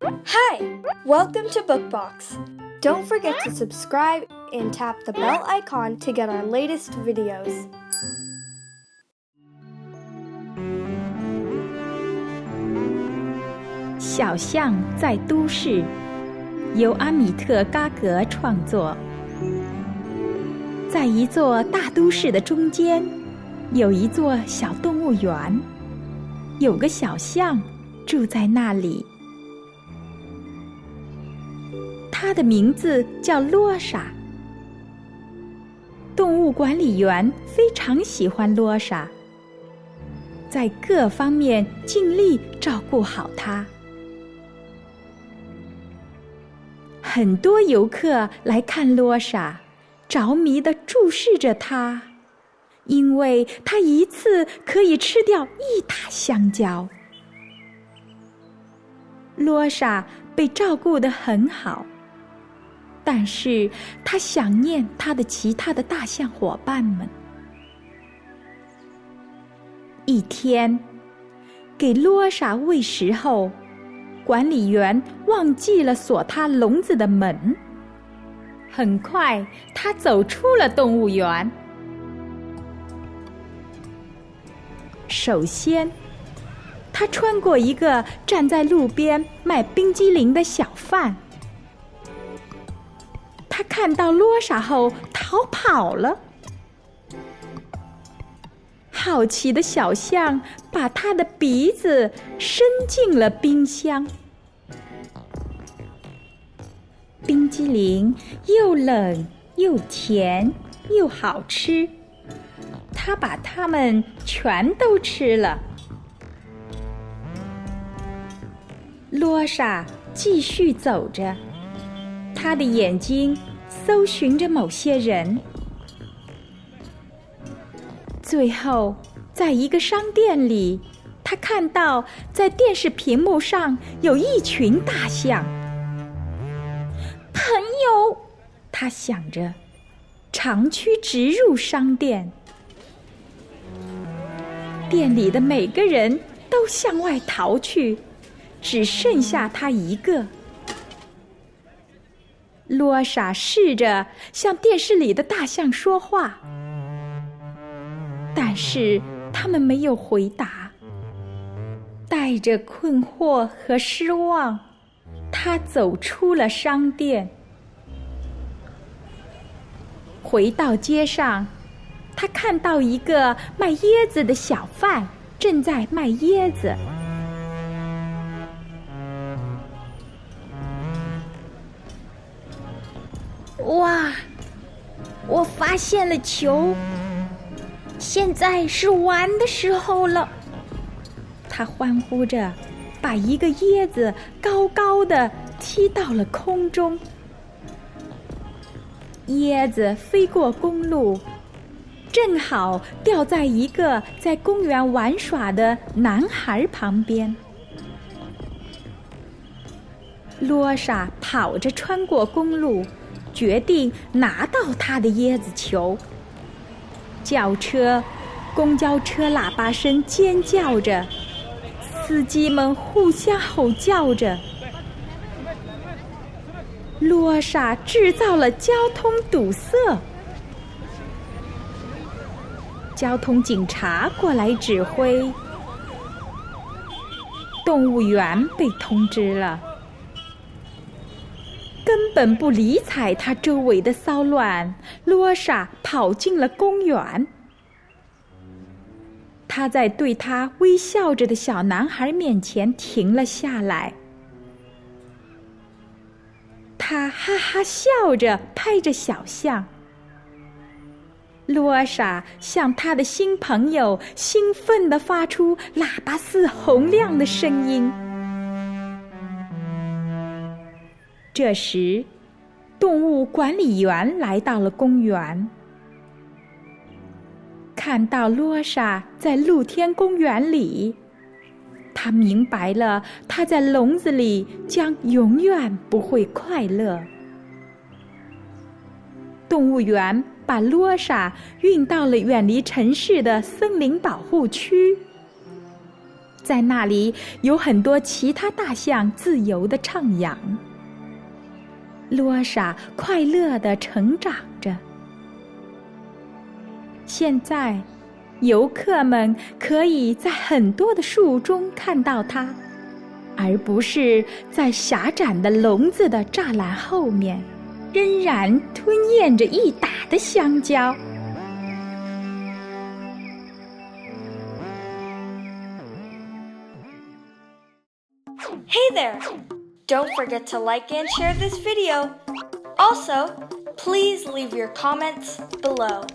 Hi! Welcome to Bookbox. Don't forget to subscribe and tap the bell icon to get our latest videos. 小象在都市，由阿米特·嘎格创作。在一座大都市的中间，有一座小动物园，有个小象住在那里。它的名字叫罗莎。动物管理员非常喜欢罗莎，在各方面尽力照顾好它。很多游客来看罗莎，着迷地注视着它，因为它一次可以吃掉1打香蕉。罗莎被照顾得很好，但是她想念她的其他的大象伙伴们。一天，给罗莎喂食后，管理员忘记了锁她笼子的门。很快，她走出了动物园。首先，她穿过一个站在路边卖冰激凌的小贩。他看到罗莎后逃跑了。好奇的小象把他的鼻子伸进了冰箱。冰激凌又冷又甜又好吃，他把它们全都吃了。罗莎继续走着，他的眼睛搜寻着某些人。最后，在一个商店里，他看到在电视屏幕上有一群大象。朋友，他想着，长驱直入商店。店里的每个人都向外逃去，只剩下他一个。罗莎试着向电视里的大象说话，但是他们没有回答。带着困惑和失望，他走出了商店。回到街上，他看到一个卖椰子的小贩正在卖椰子。哇！我发现了球，现在是玩的时候了。他欢呼着，把一个椰子高高的踢到了空中。椰子飞过公路，正好掉在一个在公园玩耍的男孩旁边。罗莎跑着穿过公路，决定拿到他的椰子球。轿车、公交车喇叭声尖叫着，司机们互相吼叫着。罗莎制造了交通堵塞。交通警察过来指挥。动物园被通知了。根本不理睬他周围的骚乱，罗莎跑进了公园。他在对他微笑着的小男孩面前停了下来。他哈哈笑着拍着小象。罗莎向他的新朋友兴奋地发出喇叭似洪亮的声音。这时，动物管理员来到了公园。看到罗莎在露天公园里，他明白了她在笼子里将永远不会快乐。动物园把罗莎运到了远离城市的森林保护区。在那里有很多其他大象自由地徜徉。罗莎快乐地成长着。现在，游客们可以在很多的树中看到它，而不是在狭窄的笼子的栅栏后面，仍然吞咽着一打的香蕉。Hey there! Don't forget to like and share this video. Also, please leave your comments below.